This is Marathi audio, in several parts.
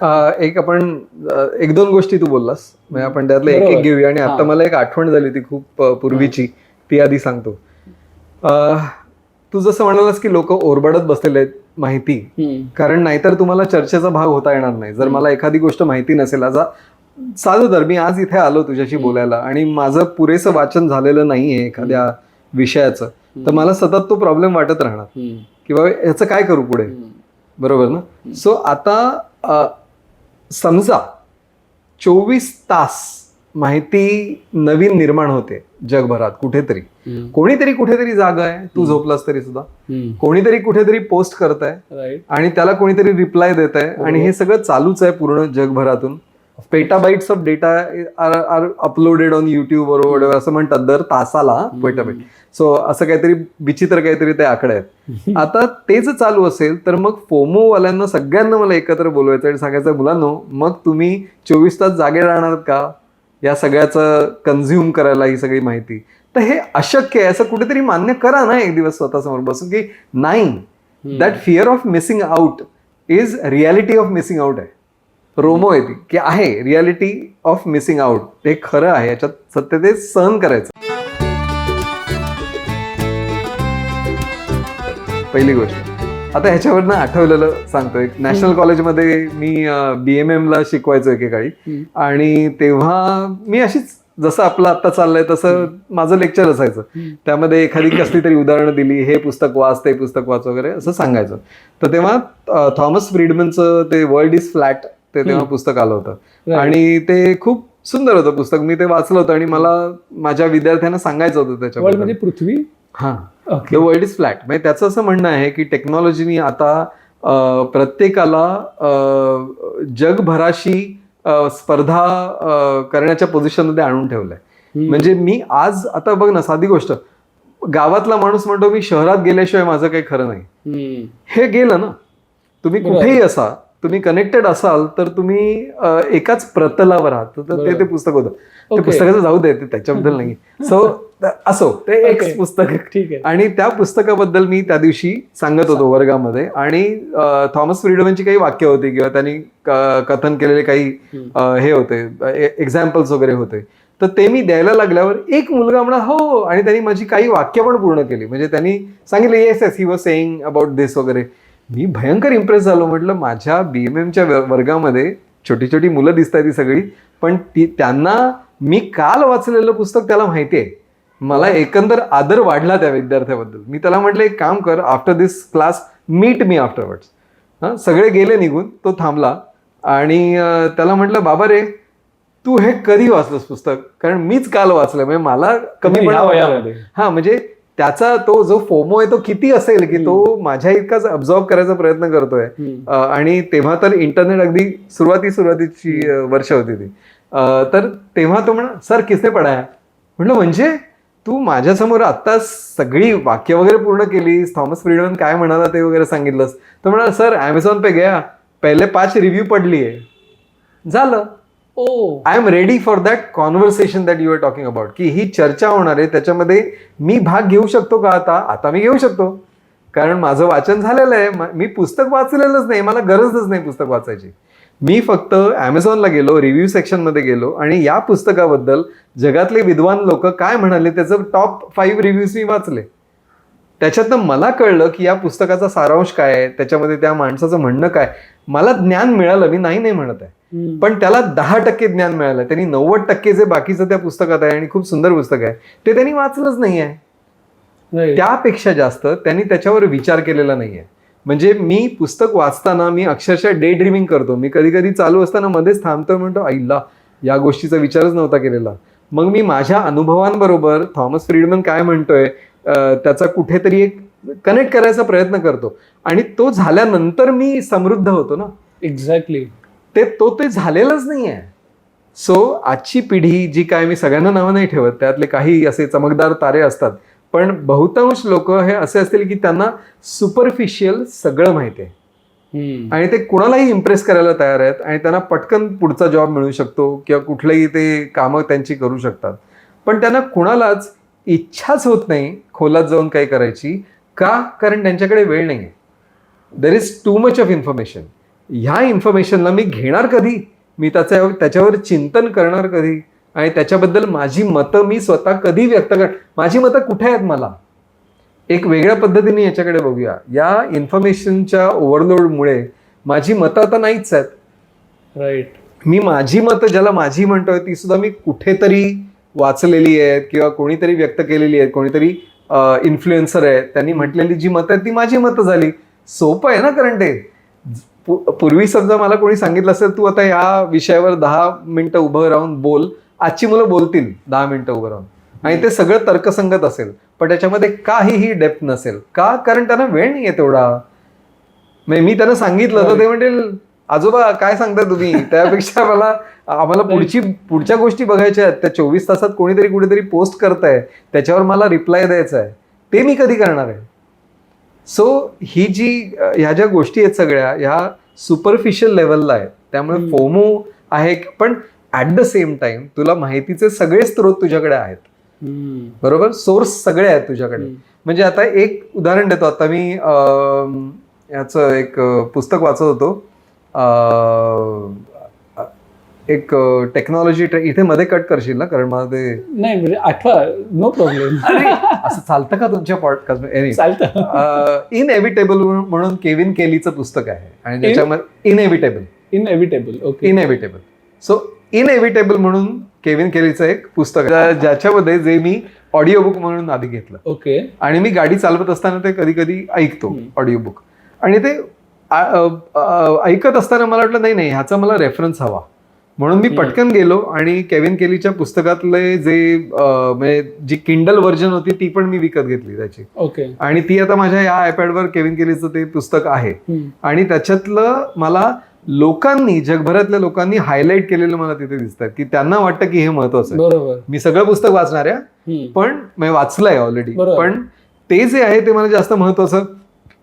एक आपण एक दोन गोष्टी तू बोललास म्हणजे आपण त्यातलं एक बरोबर. एक घेऊया आणि आता हां. मला एक आठवण झाली ती खूप पूर्वीची, ती आधी सांगतो. तू जसं म्हणालास की लोक ओरबडत बसलेले आहेत माहिती, कारण नाहीतर तुम्हाला चर्चेचा भाग होता येणार नाही. जर मला एखादी गोष्ट माहिती नसेल, साधं तर मी आज इथे आलो तुझ्याशी बोलायला आणि माझं पुरेसं वाचन झालेलं नाहीये एखाद्या विषयाचं, तर मला सतत तो प्रॉब्लेम वाटत राहणार की बाबा ह्याचं काय करू पुढे. बरोबर ना? सो आता समजा 24 तास माहिती नवीन निर्माण होते जगभरात कुठेतरी, कोणीतरी कुठेतरी जागा आहे, तू झोपलास तरी सुद्धा कोणीतरी कुठेतरी पोस्ट करताय आणि त्याला कोणीतरी रिप्लाय देत आहे आणि हे सगळं चालूच आहे पूर्ण जगभरातून. Petabytes of data are uploaded on YouTube बरोबर असं म्हणतात दर तासाला पेटाबाइट. सो असं काहीतरी विचित्र काहीतरी ते आकडे आहेत. आता तेच चालू असेल तर मग फोमोवाल्यांना सगळ्यांना मला एकत्र बोलवायचं आणि सांगायचं, मुलांनो मग तुम्ही 24 तास जागे राहणार का या सगळ्याचं कन्झ्युम करायला ही सगळी माहिती. तर हे अशक्य आहे असं कुठेतरी मान्य करा ना एक दिवस स्वतःसमोर बसून की नाही, that fear of missing out is reality of missing out आहे. रोमो येते की आहे रियालिटी ऑफ मिसिंग आउट, ते खरं आहे, याच्यात सत्य ते सहन करायचं. पहिली गोष्ट. आता ह्याच्यावरनं आठवलेलं सांगतो. एक नॅशनल कॉलेजमध्ये मी BMM ला शिकवायचो एकेकाळी आणि तेव्हा मी अशीच जसं आपलं आता चाललंय तसं माझं लेक्चर असायचं. त्यामध्ये एखादी कसली तरी उदाहरणं दिली, हे पुस्तक वाच ते पुस्तक वाच वगैरे असं सांगायचं. तर तेव्हा थॉमस फ्रीडमनचं ते वर्ल्ड इज फ्लॅट ते तेव्हा पुस्तक आलं होतं आणि ते खूप सुंदर होतं पुस्तक. मी ते वाचलं होतं आणि मला माझ्या विद्यार्थ्यांना सांगायचं होतं त्याच्यामध्ये पृथ्वी द वर्ल्ड इज फ्लॅट. म्हणजे त्याचं असं म्हणणं आहे की टेक्नॉलॉजीनी आता प्रत्येकाला जगभराशी स्पर्धा करण्याच्या पोझिशनमध्ये आणून ठेवलंय. म्हणजे मी आज आता बघ ना, साधी गोष्ट, गावातला माणूस म्हणतो मी शहरात गेल्याशिवाय माझं काही खरं नाही. हे गेलं ना. तुम्ही कुठेही असा, तुम्ही कनेक्टेड असाल तर तुम्ही एकाच प्रतलावर आहात. तर ते पुस्तक होतं. ते पुस्तकाचं जाऊ दे, त्याच्याबद्दल नाही. सो असो, ते एक पुस्तक ठीक आहे. आणि त्या पुस्तकाबद्दल मी त्या दिवशी सांगत होतो वर्गामध्ये आणि थॉमस फ्रीडमनची काही वाक्य होती किंवा त्यांनी कथन केलेले काही हे होते, एक्झाम्पल्स वगैरे होते. तर ते मी द्यायला लागल्यावर एक मुलगा म्हणा हो, आणि त्यांनी माझी काही वाक्य पण पूर्ण केली. म्हणजे त्यांनी सांगितलं yes yes he was saying about this वगैरे. मी भयंकर इम्प्रेस झालो. म्हटलं माझ्या BMMच्या वर्गामध्ये छोटी छोटी मुलं दिसतात ती सगळी, पण त्यांना मी काल वाचलेलं पुस्तक त्याला माहिती आहे. मला एकंदर आदर वाढला त्या विद्यार्थ्याबद्दल. मी त्याला म्हटलं एक काम कर, आफ्टर दिस क्लास मीट मी आफ्टरवर्ड्स. सगळे गेले निघून, तो थांबला आणि त्याला म्हटलं बाबा रे तू हे कधी वाचलंस पुस्तक, कारण मीच काल वाचलं. म्हणजे मला कमीपणा हा, म्हणजे त्याचा तो जो फोमो आहे तो किती असेल की तो माझ्या इतकाच अब्झॉर्ब करायचा प्रयत्न करतोय. आणि तेव्हा तर इंटरनेट अगदी सुरुवातीची वर्ष होती ती. तर तेव्हा तो म्हणा सर किसने पढा है. म्हटलं म्हणजे तू माझ्यासमोर आत्ता सगळी वाक्य वगैरे पूर्ण केलीस, थॉमस फ्रीडमन काय म्हणाला ते वगैरे सांगितलंस. तर म्हणा सर ॲमेझॉन पे गया, पहिले 5 रिव्ह्यू पडली आहे, झालं. I am ready for that conversation that you are talking about. की ही चर्चा होणार आहे, त्याच्यामध्ये मी भाग घेऊ शकतो का? आता मी घेऊ शकतो, कारण माझं वाचन झालेलं आहे. मी पुस्तक वाचलेलंच नाही, मला गरजच नाही पुस्तक वाचायची. मी फक्त ॲमेझॉनला गेलो, रिव्ह्यू सेक्शनमध्ये गेलो आणि या पुस्तकाबद्दल जगातले विद्वान लोक काय म्हणाले त्याचं टॉप 5 रिव्ह्यूज मी वाचले. त्याच्यातनं मला कळलं की या पुस्तकाचा सारांश काय आहे, त्याच्यामध्ये त्या माणसाचं म्हणणं काय. मला ज्ञान मिळालं, मी नाही म्हणत आहे, पण त्याला 10% ज्ञान मिळालं. त्यांनी 90% जे बाकीचं त्या पुस्तकात आहे आणि खूप सुंदर पुस्तक आहे ते त्यांनी वाचलंच नाही आहे. त्यापेक्षा जास्त त्यांनी त्याच्यावर विचार केलेला नाहीये. म्हणजे मी पुस्तक वाचताना मी अक्षरशः डे ड्रीमिंग करतो. मी कधी कधी चालू असताना मध्येच थांबतो, म्हणतो आईला या गोष्टीचा विचारच नव्हता केलेला. मग मी माझ्या अनुभवांबरोबर थॉमस फ्रीडमन काय म्हणतोय त्याचा कुठेतरी एक कनेक्ट करायचा प्रयत्न करतो आणि तो झाल्यानंतर मी समृद्ध होतो ना. एक्झॅक्टली. ते झालेलंच नाहीये. सो आजची पिढी जी काय, मी सगळ्यांना नावं नाही ठेवत, त्यातले काही असे चमकदार तारे असतात, पण बहुतांश लोक हे असे असतील की त्यांना सुपरफिशियल सगळं माहिती आहे आणि ते कुणालाही इम्प्रेस करायला तयार आहेत आणि त्यांना पटकन पुढचा जॉब मिळू शकतो किंवा कुठलंही ते कामं त्यांची करू शकतात. पण त्यांना कुणालाच इच्छाच होत नाही खोलात जाऊन काही करायची. का? कारण त्यांच्याकडे वेळ नाही आहे. There is too much of information. ह्या इन्फॉर्मेशनला मी घेणार कधी, मी त्याच्यावर चिंतन करणार कधी, आणि त्याच्याबद्दल माझी मतं मी स्वतः कधी व्यक्त कर, माझी मतं कुठे आहेत, मला एक वेगळ्या पद्धतीने याच्याकडे बघूया. या इन्फॉर्मेशनच्या ओव्हरलोडमुळे माझी मतं आता नाहीच आहेत. राईट. मी माझी मतं ज्याला माझी म्हणतोय ती सुद्धा मी कुठेतरी वाचलेली आहेत किंवा कोणीतरी व्यक्त केलेली आहेत, कोणीतरी इन्फ्लुएन्सर आहे त्यांनी म्हटलेली जी मतं आहेत ती माझी मतं झाली. सोपं आहे ना, कारण ते पूर्वी समजा मला कोणी सांगितलं असेल तू आता या विषयावर 10 मिनिटं उभं राहून बोल, आजची मुलं बोलतील 10 मिनिटं उभं राहून, आणि ते सगळं तर्कसंगत असेल, पण त्याच्यामध्ये काहीही डेप्थ नसेल. का? कारण त्यांना वेळ नाहीये तेवढा. मी त्यांना सांगितलं तर ते म्हणतील आजोबा काय सांगताय तुम्ही, त्यापेक्षा आम्हाला पुढच्या गोष्टी बघायच्या आहेत. त्या 24 तासात कोणीतरी कुठेतरी पोस्ट करताय, त्याच्यावर मला रिप्लाय द्यायचा आहे, ते मी कधी करणार आहे. सो ह्या ज्या गोष्टी आहेत सगळ्या ह्या सुपरफिशियल लेवलला आहेत. त्यामुळे फोमो आहे, पण ऍट द सेम टाइम तुला माहितीचे सगळे स्रोत तुझ्याकडे आहेत, बरोबर, सोर्स सगळे आहेत तुझ्याकडे. म्हणजे आता एक उदाहरण देतो. आता मी याचं एक पुस्तक वाचत होतो, एक टेक्नॉलॉजी, इथे मध्ये कट करशील ना, कारण मला ते नाही म्हणजे आठवा, नो प्रॉब्लेम. असं चालतं का तुमच्या पॉडकास्ट? चालतं. इनएव्हिटेबल म्हणून केविन केलीचं पुस्तक आहे, आणि त्याच्यामध्ये inevitable. Okay. Inevitable. So inevitable म्हणून केविन केलीचं एक पुस्तक ज्याच्यामध्ये जे मी ऑडिओ बुक म्हणून आधी घेतलं. ओके. आणि मी गाडी चालवत असताना ते कधी कधी ऐकतो ऑडिओ बुक, आणि ते ऐकत असताना मला वाटलं नाही ह्याचा मला रेफरन्स हवा, म्हणून मी पटकन गेलो आणि केविन केलीच्या पुस्तकातले म्हणजे जी किंडल व्हर्जन होती ती पण मी विकत घेतली त्याची. ओके. आणि ती आता माझ्या या आयपॅडवर केविन केलीचं ते पुस्तक आहे, आणि त्याच्यातलं मला लोकांनी, जगभरातल्या लोकांनी हायलाईट केलेलं मला तिथे दिसतात की त्यांना वाटतं की हे महत्वाचं आहे. बरोबर. मी सगळं पुस्तक वाचणार आहे, पण मी वाचलंय ऑलरेडी, पण ते जे आहे ते मला जास्त महत्वाचं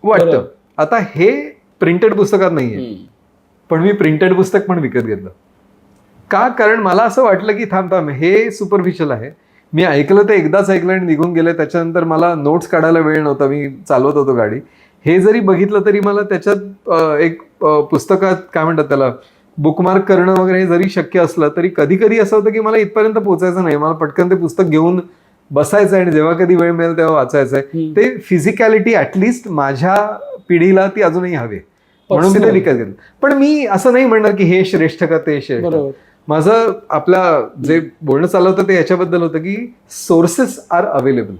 वाटतं. आता हे प्रिंटेड पुस्तकात नाहीये, पण मी प्रिंटेड पुस्तक पण विकत घेतलं. का? कारण मला असं वाटलं की थांब हे सुपरफिशियल आहे, मी ऐकलं ते एकदाच ऐकलं आणि निघून गेलं, त्याच्यानंतर मला नोट्स काढायला वेळ नव्हता, मी चालवत होतो गाडी. हे जरी बघितलं तरी मला त्याच्यात एक पुस्तकात काय म्हणतात त्याला, बुकमार्क करणं वगैरे हे जरी शक्य असलं तरी कधी कधी असं होतं की मला इथपर्यंत पोहोचायचं नाही, मला पटकन ते पुस्तक घेऊन बसायचं आणि जेव्हा कधी वेळ मिळेल तेव्हा वाचायचंय. ते फिजिकॅलिटी ऍटलिस्ट माझ्या पिढीला ती अजूनही हवी, म्हणून मी ते विकत घेतलं. पण मी असं नाही म्हणणार की हे श्रेष्ठ का ते श्रेष्ठ. माझं आपला जे बोलणं चाललं होतं ते याच्याबद्दल होतं की सोर्सेस आर अवेलेबल,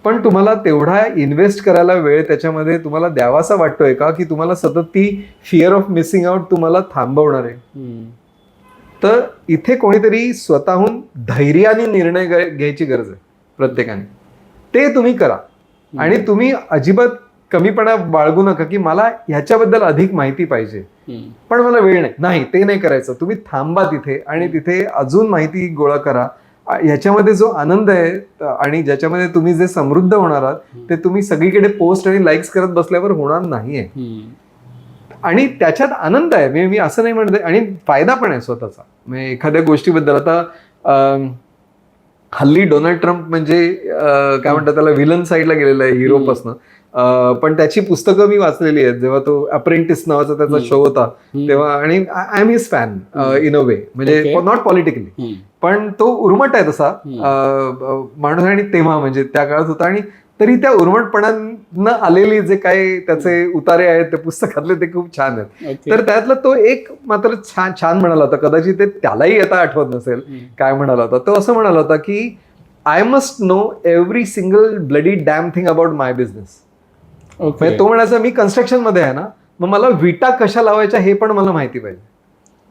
पण तुम्हाला तेवढा इन्व्हेस्ट करायला वेळ त्याच्यामध्ये तुम्हाला द्यावासा वाटतोय का, की तुम्हाला सतत ती फिअर ऑफ मिसिंग आउट तुम्हाला थांबवणार आहे. तर इथे कोणीतरी स्वतःहून धैर्याने निर्णय घ्यायची गरज आहे प्रत्येकाने. ते तुम्ही करा, आणि तुम्ही अजिबात कमीपणा बाळगू नका की मला ह्याच्याबद्दल अधिक माहिती पाहिजे पण मला वेळ नाही, ते नाही करायचं. तुम्ही थांबा तिथे आणि तिथे अजून माहिती गोळा करा. ह्याच्यामध्ये जो आनंद आहे आणि ज्याच्यामध्ये तुम्ही जे समृद्ध होणार आहात ते तुम्ही सगळीकडे पोस्ट आणि लाईक्स करत बसल्यावर होणार नाहीये. आणि त्याच्यात आनंद आहे, मी असं नाही म्हणते, आणि फायदा पण आहे स्वतःचा. म्हणजे एखाद्या गोष्टीबद्दल आता हल्ली डोनाल्ड ट्रम्प म्हणजे काय म्हणतात त्याला, विलन साईडला गेलेला आहे हिरोपासनं. पण त्याची पुस्तकं मी वाचलेली आहेत. जेव्हा तो अप्रेंटिस नावाचा त्याचा शो होता तेव्हा, आणि I am his fan in a way, म्हणजे नॉट पॉलिटिकली, पण तो उर्मट आहे तसा माणूस, आणि तेव्हा म्हणजे त्या काळात होता. आणि तरी त्या उर्मटपणानं आलेली जे काही त्याचे उतारे आहेत त्या पुस्तकातले ते खूप छान आहेत. तर त्यातला तो एक मात्र छान म्हणाला होता, कदाचित ते त्यालाही आता आठवत नसेल काय म्हणाला होता. तो असं म्हणाला होता की I must know every single bloody dam thing about my business. म्हणजे तो म्हणायचा मी कन्स्ट्रक्शन मध्ये आहे ना, मग मला विटा कशा लावायच्या हे पण मला माहिती पाहिजे.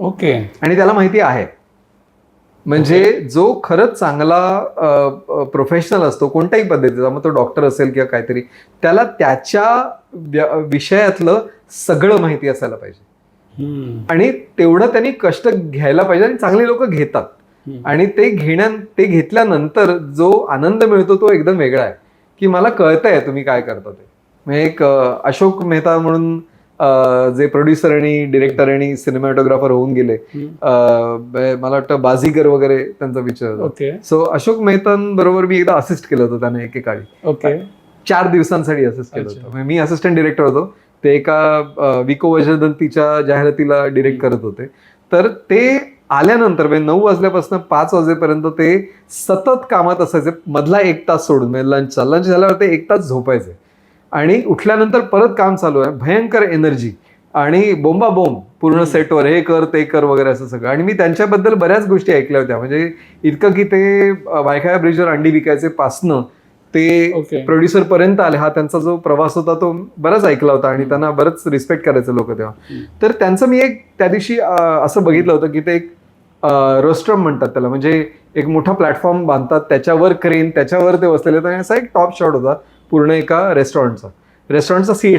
ओके. आणि त्याला माहिती आहे. म्हणजे जो खरंच चांगला प्रोफेशनल असतो कोणत्याही पद्धतीचा, मग तो डॉक्टर असेल किंवा काहीतरी, त्याला त्याच्या विषयातलं सगळं माहिती असायला पाहिजे. आणि तेवढं त्यांनी कष्ट घ्यायला पाहिजे, आणि चांगली लोक घेतात. आणि ते घेतल्यानंतर जो आनंद मिळतो तो एकदम वेगळा आहे, की मला कळतंय तुम्ही काय करता ते. म्हणजे एक अशोक मेहता म्हणून जे प्रोड्युसर आणि डिरेक्टर आणि सिनेमॅटोग्राफर होऊन गेले, मला वाटतं बाजीगर वगैरे त्यांचा विचार. सो अशोक मेहतांबरोबर मी एकदा असिस्ट केलं होतं त्यांना एकेकाळी. 4 दिवसांसाठी असिस्ट केलं होतं. मी असिस्टंट डिरेक्टर होतो, ते एका विको वजंतीच्या जाहिरातीला डिरेक्ट करत होते. तर ते आल्यानंतर म्हणजे 9 वाजल्यापासून 5 वाजेपर्यंत ते सतत कामात असायचे, मधला 1 तास सोडून. म्हणजे लंच झाल्यावर ते 1 तास झोपायचे आणि उठल्यानंतर परत काम चालू आहे, भयंकर एनर्जी आणि बोंबाबोंब पूर्ण सेटवर, हे कर ते कर वगैरे असं सगळं. आणि मी त्यांच्याबद्दल बऱ्याच गोष्टी ऐकल्या होत्या, म्हणजे इतकं की ते वायखाया ब्रिजवर अंडी विकायचे पासनं ते प्रोड्युसर पर्यंत आले. हा त्यांचा जो प्रवास होता तो बराच ऐकला होता आणि त्यांना बरंच रिस्पेक्ट करायचे लोक तेव्हा. तर त्यांचं मी एक त्या दिवशी असं बघितलं होतं की ते एक रोस्ट्रम म्हणतात त्याला, म्हणजे एक मोठा प्लॅटफॉर्म बांधतात, त्याच्यावर क्रेन, त्याच्यावर ते बसलेले होते आणि असा एक टॉप शॉट होता पूर्ण एका रेस्टॉरंटचा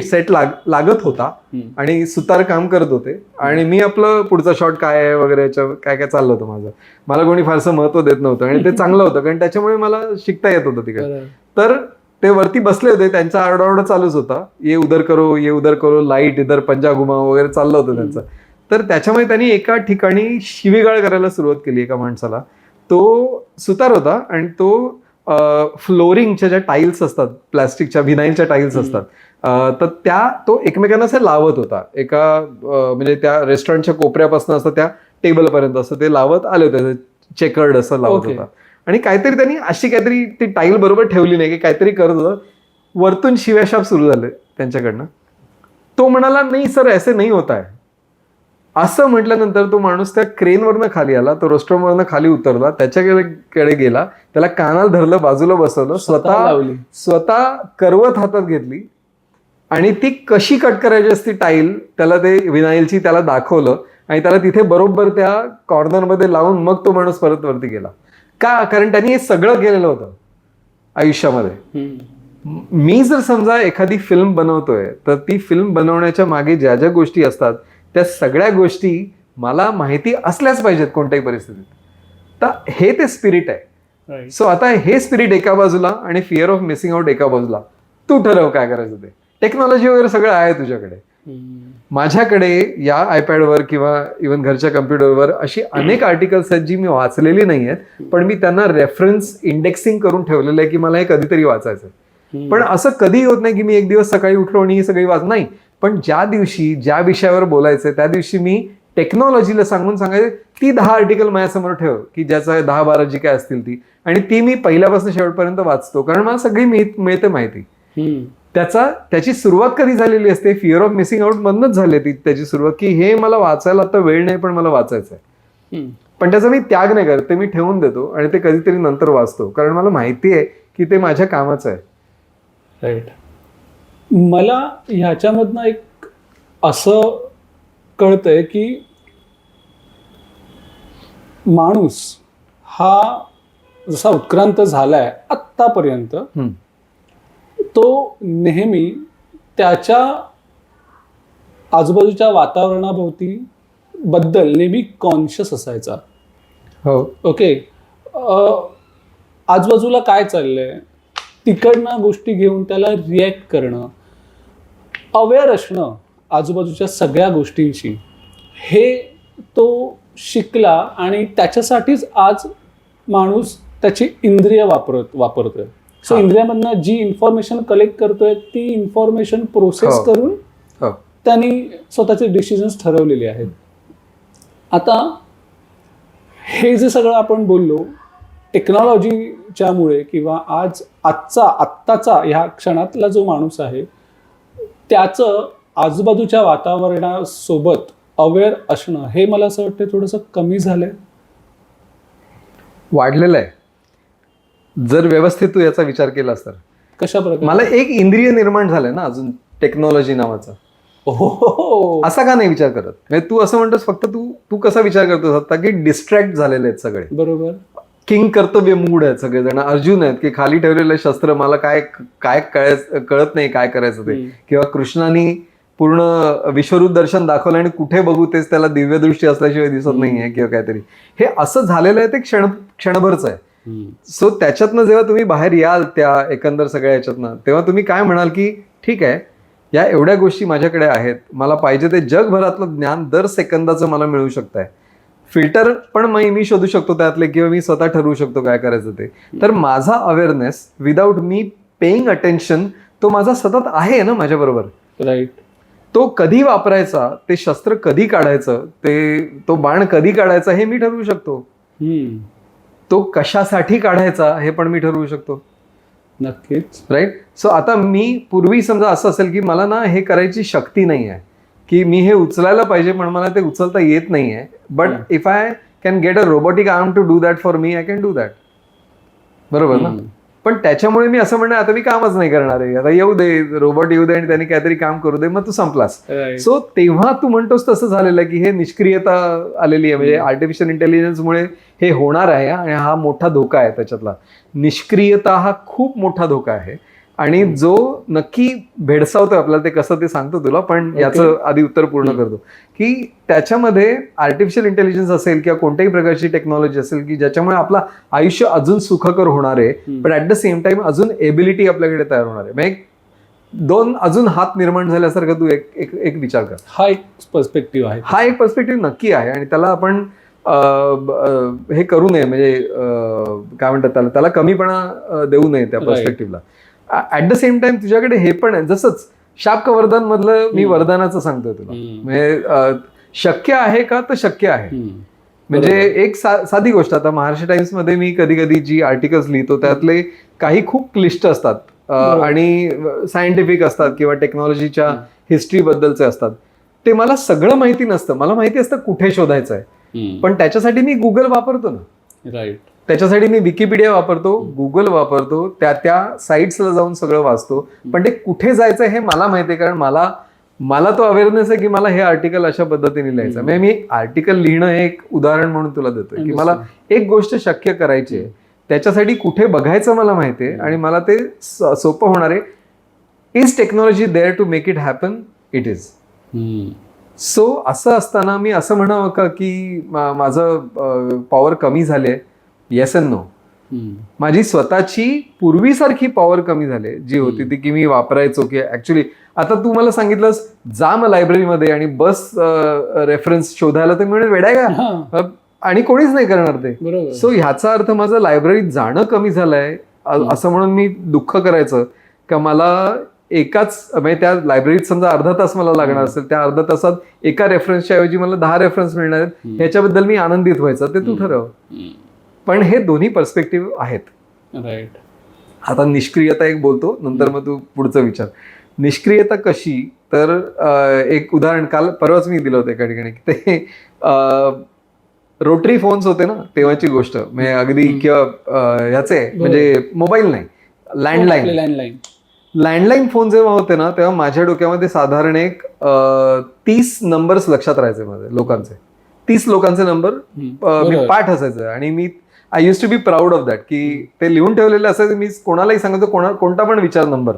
सेट लागत होता आणि सुतार काम करत होते आणि मी आपलं पुढचा शॉट काय आहे वगैरे काय काय चाललं होतं माझं. मला कोणी फारसं महत्व देत नव्हतं आणि ते चांगलं होतं कारण त्याच्यामुळे मला शिकता येत होतं तिकडे. तर ते वरती बसले होते, त्यांचा आरडाओरडा चालूच होता, ये उधर करो, लाईट इधर पंजा घुमा वगैरे चाललं होतं त्यांचं. तर त्याच्यामुळे त्यांनी एका ठिकाणी शिवीगाळ करायला सुरुवात केली एका माणसाला. तो सुतार होता आणि तो फ्लोरिंगच्या ज्या टाईल्स असतात, प्लॅस्टिकच्या व्हिनाईलच्या टाईल्स असतात, तर तो एकमेकांना असं लावत होता एका म्हणजे त्या रेस्टॉरंटच्या कोपऱ्यापासून असं त्या टेबलपर्यंत असं ते लावत आले होते, चेकर्ड असं लावत होता. आणि काहीतरी त्यांनी अशी काहीतरी ती टाईल बरोबर ठेवली नाही की काहीतरी करत होतं. वरतून शिव्याशाप सुरू झाले त्यांच्याकडनं. तो म्हणाला, नाही सर ऐसे नाही होता है. असं म्हटल्यानंतर तो माणूस त्या क्रेनवरनं खाली आला, तो रोस्ट्रमवरनं खाली उतरला, त्याच्याकडे गेला, त्याला कानाला धरलं, बाजूला बसवलं, स्वतः करवत हातात घेतली आणि ती कशी कट करायची असती टाईल, त्याला ते विनाईलची त्याला दाखवलं आणि त्याला तिथे बरोबर त्या कॉर्नरमध्ये लावून मग तो माणूस परत वरती गेला. का? कारण त्यांनी हे सगळं केलेलं होतं आयुष्यामध्ये. मी जर समजा एखादी फिल्म बनवतोय तर ती फिल्म बनवण्याच्या मागे ज्या ज्या गोष्टी असतात त्या सगळ्या गोष्टी मला माहिती असल्याच पाहिजेत कोणत्याही परिस्थितीत. तर हे ते स्पिरिट आहे. सो आता हे स्पिरिट एका बाजूला आणि फिअर ऑफ मिसिंग आउट एका बाजूला. तू ठरव काय करायचं ते. टेक्नॉलॉजी वगैरे सगळं आहे तुझ्याकडे. माझ्याकडे या आयपॅडवर किंवा इव्हन घरच्या कम्प्युटरवर अशी अनेक आर्टिकल्स आहेत जी मी वाचलेली नाही आहेत, पण मी त्यांना रेफरन्स इंडेक्सिंग करून ठेवलेलं आहे की मला हे कधीतरी वाचायचं. पण असं कधी होत नाही की मी एक दिवस सकाळी उठलो आणि ही सगळी नाही. पण ज्या दिवशी ज्या विषयावर बोलायचंय त्या दिवशी मी टेक्नॉलॉजीला सांगायचं ती 10 आर्टिकल माझ्यासमोर ठेव की ज्याचा 10-12 जी काय असतील ती, आणि ती मी पहिल्यापासून शेवटपर्यंत वाचतो कारण मला सगळी मिळते माहिती. त्याची सुरुवात कधी झालेली असते, फिअर ऑफ मिसिंग आउट मधनच झाली ती त्याची सुरुवात, की हे मला वाचायला आता वेळ नाही पण मला वाचायचं आहे. पण त्याचा मी त्याग नाही करत, ते मी ठेवून देतो आणि ते कधीतरी नंतर वाचतो कारण मला माहिती आहे की ते माझ्या कामाचं आहे. राईट. मला ह्याच्यामधनं एक असं कळतंय की माणूस हा जसा उत्क्रांत झालाय आत्तापर्यंत, तो नेहमी त्याच्या आजूबाजूच्या वातावरणाभोवती बद्दल नेहमी कॉन्शियस असायचा. हो. ओके. आजूबाजूला काय चाललंय तिकडनं गोष्टी घेऊन त्याला रिॲक्ट करणं, अवेअर असणं आजूबाजूच्या सगळ्या गोष्टींची, हे तो शिकला आणि त्याच्यासाठीच आज माणूस त्याची इंद्रिय वापरतोय. सो इंद्रियामधनं जी इन्फॉर्मेशन कलेक्ट करतोय ती इन्फॉर्मेशन प्रोसेस करून त्यांनी स्वतःचे डिसिजन्स ठरवलेले आहेत. आता हे जे सगळं आपण बोललो टेक्नॉलॉजीच्यामुळे किंवा आत्ताचा ह्या क्षणातला जो माणूस आहे त्याचं आजूबाजूच्या वातावरणासोबत अवेअर असणं हे मला असं वाटतं थोडंसं कमी झालंय. वाढलेलं आहे जर व्यवस्थित तू याचा विचार केलास तर. कशा प्रकारे? मला एक इंद्रिय निर्माण झालंय ना अजून टेक्नॉलॉजी नावाचा. असा का नाही विचार करत? म्हणजे तू असं म्हणतोस फक्त तू कसा विचार करतोस आता की डिस्ट्रॅक्ट झालेले आहेत सगळे. बरोबर. किंग कर्तव्य मूड आहेत सगळेजण. अर्जुन आहेत की खाली ठेवलेलं शस्त्र मला काय कळत नाही काय करायचं ते. किंवा कृष्णाने पूर्ण विश्वरूप दर्शन दाखवलं आणि कुठे बघू तेच त्याला दिव्यदृष्टी असल्याशिवाय दिसत नाहीये किंवा काहीतरी. हे असं झालेलं आहे ते क्षणभरच आहे. सो त्याच्यातनं जेव्हा तुम्ही बाहेर याल त्या एकंदर सगळ्या याच्यातनं, तेव्हा तुम्ही काय म्हणाल की ठीक आहे या एवढ्या गोष्टी माझ्याकडे आहेत, मला पाहिजे ते जगभरातलं ज्ञान दर सेकंदाचं मला मिळू शकत आहे. फिल्टर पण मी शोधू शकतो त्यातले किंवा मी स्वतः ठरवू शकतो काय करायचं ते. तर माझा awareness without me paying attention तो माझा सतत आहे ना माझ्या बरोबर. राईट. तो कधी वापरायचा, ते शस्त्र कधी काढायचं, तो बाण कधी काढायचा हे मी ठरवू शकतो. तो कशासाठी काढायचा हे पण मी ठरवू शकतो. नक्कीच. राईट. सो आता मी पूर्वी समजा असं असेल की मला ना हे करायची शक्ती नाही आहे, की मी हे उचलायला पाहिजे पण मला ते उचलता येत नाही आहे. But if I can get a robotic arm to do that for me, I can do that. बरोबर ना. पण त्याच्यामुळे मी असं म्हणणार आता मी कामच नाही करणार आहे, आता येऊ दे रोबोट येऊ दे आणि त्यांनी काहीतरी काम करू दे, मग तू संपलास. सो तेव्हा तू म्हणतोस तसं झालेलं आहे की हे निष्क्रियता आलेली आहे. म्हणजे आर्टिफिशियल इंटेलिजन्समुळे हे होणार आहे आणि हा मोठा धोका आहे. त्याच्यातला निष्क्रियता हा खूप मोठा धोका आहे आणि जो नक्की भेडसावतोय आपल्याला, ते कसं ते सांगतो तुला, पण याचं आधी उत्तर पूर्ण करतो की त्याच्यामध्ये आर्टिफिशियल इंटेलिजन्स असेल किंवा कोणत्याही प्रकारची टेक्नॉलॉजी असेल की ज्याच्यामुळे आपलं आयुष्य अजून सुखकर होणार आहे, पण ऍट द सेम टाइम अजून एबिलिटी आपल्याकडे तयार होणार आहे. म्हणजे दोन अजून हात निर्माण झाल्यासारखं तू एक विचार कर. हा एक पर्स्पेक्टिव्ह आहे. हा एक पर्स्पेक्टिव्ह नक्की आहे आणि त्याला आपण हे करू नये, म्हणजे काय म्हणतात त्याला कमीपणा देऊ नये त्या पर्स्पेक्टिव्हला. ऍट द सेम टाइम तुझ्याकडे हे पण आहे, जसंच शाप वरदान मधलं मी वरदानाचं सांगतोय तुला. म्हणजे शक्य आहे का, तर शक्य आहे. म्हणजे एक साधी गोष्ट, आता महाराष्ट्र टाइम्स मध्ये मी कधी कधी जी आर्टिकल्स लिहितो त्यातले काही खूप क्लिष्ट असतात आणि सायंटिफिक असतात किंवा टेक्नॉलॉजीच्या हिस्ट्री बद्दलचे असतात. ते मला सगळं माहिती नसतं. मला माहिती असतं कुठे शोधायचं आहे, पण त्याच्यासाठी मी गुगल वापरतो ना. राईट. त्याच्यासाठी मी विकिपीडिया वापरतो, गुगल वापरतो, त्या साईट्सला जाऊन सगळं वाचतो. पण ते कुठे जायचं हे मला माहिती आहे, कारण मला तो अवेअरनेस आहे की मला हे आर्टिकल अशा पद्धतीने लिहायचं. म्हणजे मी आर्टिकल लिहिणं हे एक उदाहरण म्हणून तुला देतोय की मला एक गोष्ट शक्य करायची आहे, त्याच्यासाठी कुठे बघायचं मला माहिती आहे आणि मला ते सोपं होणार आहे. Is technology there to make it happen? It is. So असं असताना मी असं म्हणावं का की माझं पॉवर कमी झाले? Yes and no. माझी स्वतःची पूर्वीसारखी पॉवर कमी झाली जी होती ती की मी वापरायचो की ऍक्च्युली आता तू मला सांगितलंस जा मग लायब्ररीमध्ये आणि बस रेफरन्स शोधायला, तर मिळेल वेडाय का? आणि कोणीच नाही करणार ते. सो ह्याचा अर्थ माझं लायब्ररीत जाणं कमी झालंय असं म्हणून मी दुःख करायचं का मला एकाच, म्हणजे त्या लायब्ररीत समजा अर्धा तास मला लागणार असेल, त्या अर्धा तासात एका रेफरन्सच्या ऐवजी मला 10 रेफरन्स मिळणार आहेत, ह्याच्याबद्दल मी आनंदित व्हायचं, ते तू ठरव. पण हे दोन्ही पर्स्पेक्टिव्ह आहेत. राईट. आता निष्क्रियता एक बोलतो, नंतर मग तू पुढचं विचार. निष्क्रियता कशी, तर एक उदाहरण परवाच मी दिलं होतं एका ठिकाणी, ते रोटरी फोन्स होते ना तेव्हाची गोष्ट, म्हणजे अगदी किंवा ह्याचे म्हणजे मोबाईल नाही, लँडलाईन फोन जेव्हा होते ना तेव्हा माझ्या डोक्यामध्ये साधारण एक 30 नंबर्स लक्षात राहायचे माझे लोकांचे. 30 लोकांचे नंबर मी पाठ असायचं आणि मी I use to be proud of that की ते लिहून ठेवलेले असायचं. मी कोणालाही सांगायचो, कोणता पण विचार नंबर,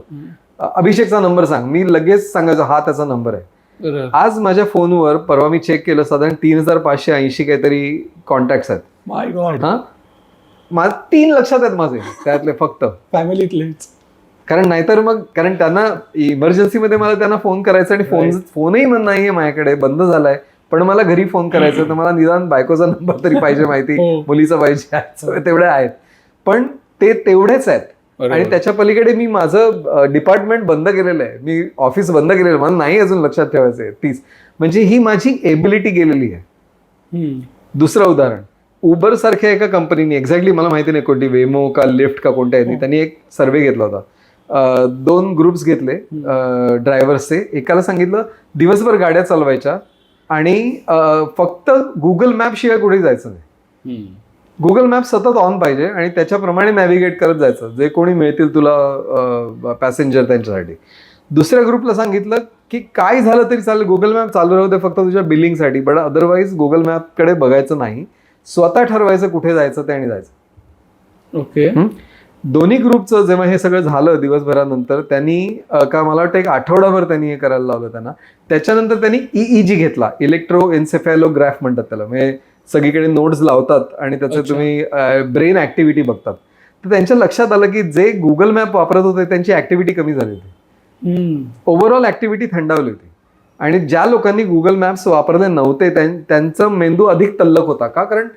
अभिषेकचा नंबर सांग, मी लगेच सांगायचो हा त्याचा नंबर आहे. आज माझ्या फोनवर परवा मी चेक केलं साधारण 3580 काहीतरी कॉन्टॅक्ट आहेत. माय गॉड. हा, माझे 3 लक्षात आहेत माझे, त्यातले फक्त फॅमिलीतलेच. कारण नाहीतर मग, कारण त्यांना इमर्जन्सीमध्ये मला त्यांना फोन करायचा आणि फोनही नाहीये माझ्याकडे, बंद झालाय, पण मला घरी फोन करायचा, तर मला निदान बायकोचा नंबर तरी पाहिजे माहिती, मुलीचा पाहिजे, तेवढे आहेत. पण ते तेवढेच आहेत आणि त्याच्या पलीकडे मी माझं डिपार्टमेंट बंद केलेलं आहे, मी ऑफिस बंद केलेलं आहे, मला नाही अजून लक्षात ठेवायचं आहे 30. म्हणजे ही माझी एबिलिटी गेलेली आहे. दुसरं उदाहरण, उबर सारख्या एका कंपनीने, एक्झॅक्टली मला माहिती नाही कोणती, वेमो का लिफ्ट का कोणत्या, त्यांनी एक सर्वे घेतला होता. 2 ग्रुप्स घेतले ड्रायव्हर्सचे. एकाला सांगितलं दिवसभर गाड्या चालवायच्या आणि फक्त गुगल मॅप शिवाय कुठे जायचं नाही. गुगल मॅप सतत ऑन पाहिजे आणि त्याच्याप्रमाणे नॅव्हिगेट करत जायचं, जे कोणी मिळतील तुला पॅसेंजर त्यांच्यासाठी. दुसऱ्या ग्रुपला सांगितलं की काय झालं तरी चालेल, गुगल मॅप चालू राहू दे फक्त तुझ्या बिलिंगसाठी, बट अदरवाईज गुगल मॅपकडे बघायचं नाही, स्वतः ठरवायचं कुठे जायचं ते आणि जायचं. ओके. दोन्ही ग्रुपचं जेव्हा हे सगळं झालं दिवसभरानंतर, त्यांनी का मला वाटतं 1 आठवडाभर त्यांनी हे करायला लावलं त्यांना. त्याच्यानंतर त्यांनी EEG घेतला, इलेक्ट्रो एन्सेफॅलोग्राफ म्हणतात त्याला, म्हणजे सगळीकडे नोड्स लावतात आणि त्याचं तुम्ही ब्रेन ऍक्टिव्हिटी बघतात. तर त्यांच्या लक्षात आलं की जे गुगल मॅप वापरत होते त्यांची ऍक्टिव्हिटी कमी झाली होती, ओव्हरऑल ऍक्टिव्हिटी थंडावली होती. आणि ज्या लोकांनी गुगल मॅप्स वापरले नव्हते त्यांचा मेंदू अधिक तल्लक होता. का? कारण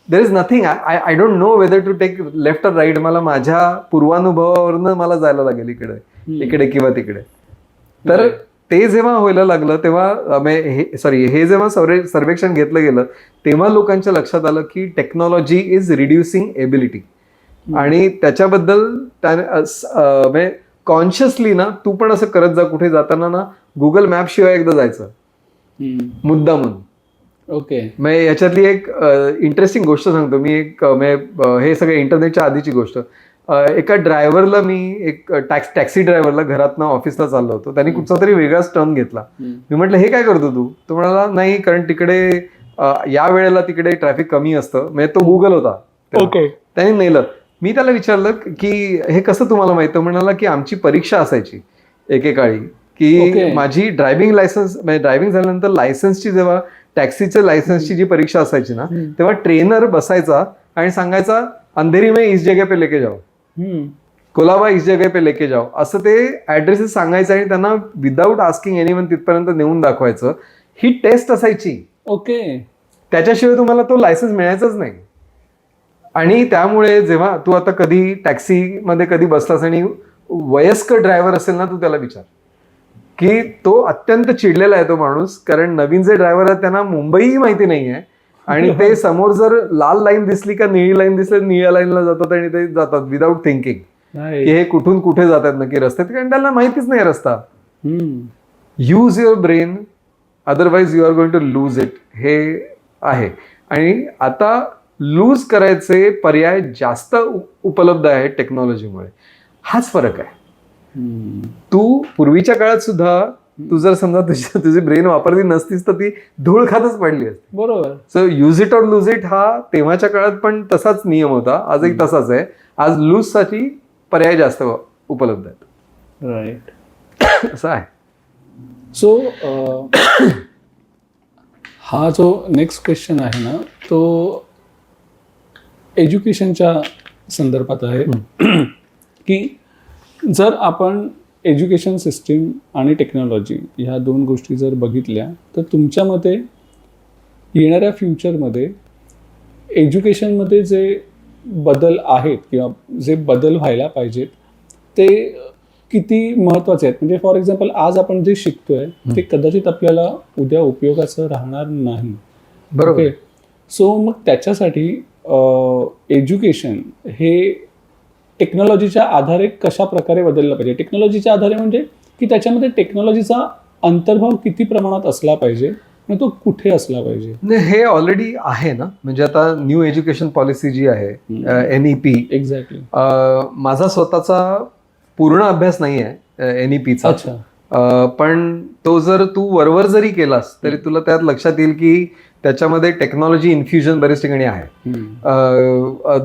there is nothing, I don't know whether to take left or right. मला माझ्या पूर्वानुभवावरनं मला जायला लागेल इकडे किंवा तिकडे. तर ते जेव्हा व्हायला लागलं तेव्हा हे जेव्हा सर्वेक्षण घेतलं गेलं तेव्हा लोकांच्या लक्षात आलं की टेक्नॉलॉजी इज रिड्युसिंग एबिलिटी. आणि त्याच्याबद्दल कॉन्शियसली ना तू पण असं करत जा, कुठे जाताना ना गुगल मॅप शिवाय एकदा जायचं मुद्दामून. ओके. मग याच्यातली एक इंटरेस्टिंग गोष्ट सांगतो मी. हे सगळं इंटरनेटच्या आधीची गोष्ट. एका ड्रायव्हरला एक टॅक्सी ड्रायव्हरला घरातनं ऑफिसला चाललो होतो, त्यांनी कुठचा तरी वेगळाच टर्न घेतला. मी म्हटलं हे काय करतो तू? तो म्हणाला नाही, कारण तिकडे या वेळेला तिकडे ट्रॅफिक कमी असतं. म्हणजे तो गुगल होता. ओके. त्यांनी नेलं. मी त्याला विचारलं की हे कसं तुम्हाला माहिती? म्हणाला की आमची परीक्षा असायची एकेकाळी की माझी ड्रायव्हिंग लायसन्स म्हणजे ड्रायव्हिंग झाल्यानंतर लायसन्सची जेव्हा टॅक्सीच्या लायसन्सची जी परीक्षा असायची ना तेव्हा ट्रेनर बसायचा आणि सांगायचा अंधेरी में इस जगह पे लेके जाओ, कोलाबा इस जगह पे लेके जाओ, असं ते ऍड्रेसेस सांगायचं आणि त्यांना विदाऊट आस्किंग एनीवन तिथपर्यंत नेऊन दाखवायचं. ही टेस्ट असायची. ओके. त्याच्याशिवाय तुम्हाला तो लायसन्स मिळायचाच नाही. आणि त्यामुळे जेव्हा तू आता कधी टॅक्सीमध्ये कधी बसलास आणि वयस्कर ड्रायव्हर असेल ना, तू त्याला विचार की तो अत्यंत चिडलेला आहे तो माणूस, कारण नवीन जे ड्रायव्हर आहेत त्यांना मुंबईही माहिती नाहीये आणि ते समोर जर लाल लाईन दिसली का निळी लाईन दिसली निळ्या लाईनला जातात आणि ते जातात विदाऊट थिंकिंग की हे कुठून कुठे जातात नक्की रस्त्यात, कारण त्यांना माहितीच नाही रस्ता. Use your brain, otherwise you are going to lose it, हे आहे. आणि आता लूज करायचे पर्याय जास्त उपलब्ध आहेत टेक्नॉलॉजीमुळे. हाच फरक आहे. तू पूर्वीच्या काळात सुद्धा तू जर समजा तुझी ब्रेन वापरली नसतीस तर ती धूळ खातच पडली असती. बरोबर. So use it or lose it हा तेव्हाच्या काळात पण तसाच नियम होता, आजही तसाच आहे. आज लूज साठी पर्याय जास्त उपलब्ध आहेत. राईट. असं आहे. सो हा जो नेक्स्ट क्वेश्चन आहे ना तो एज्युकेशनच्या संदर्भात आहे की जर आपण एज्युकेशन सिस्टीम आणि टेक्नॉलॉजी ह्या दोन गोष्टी जर बघितल्या तर तुमच्या मते येणाऱ्या फ्युचरमध्ये एज्युकेशनमध्ये जे बदल आहेत किंवा जे बदल व्हायला पाहिजेत ते किती महत्त्वाचे आहेत? म्हणजे फॉर एक्झाम्पल आज आपण जे शिकतोय ते कदाचित आपल्याला उद्या उपयोगाचं राहणार नाही. बरोबर. सो मग त्याच्यासाठी एज्युकेशन हे टेक्नॉलॉजीच्या आधारे कशा प्रकारे बदललं पाहिजे? टेक्नॉलॉजीच्या आधारे म्हणजे की त्याच्यामध्ये टेक्नॉलॉजीचा अंतर्भाव किती प्रमाणात असला पाहिजे आणि तो कुठे असला पाहिजे? हे ऑलरेडी आहे ना. म्हणजे आता न्यू एज्युकेशन पॉलिसी जी आहे NEP. एक्झॅक्टली. माझा स्वतःचा पूर्ण अभ्यास नाही आहे NEPचा. अच्छा. पण तो जर तू वरवर जरी केलास तरी तुला त्यात लक्षात येईल की त्याच्यामध्ये टेक्नॉलॉजी इन्फ्युजन बरेच ठिकाणी आहे.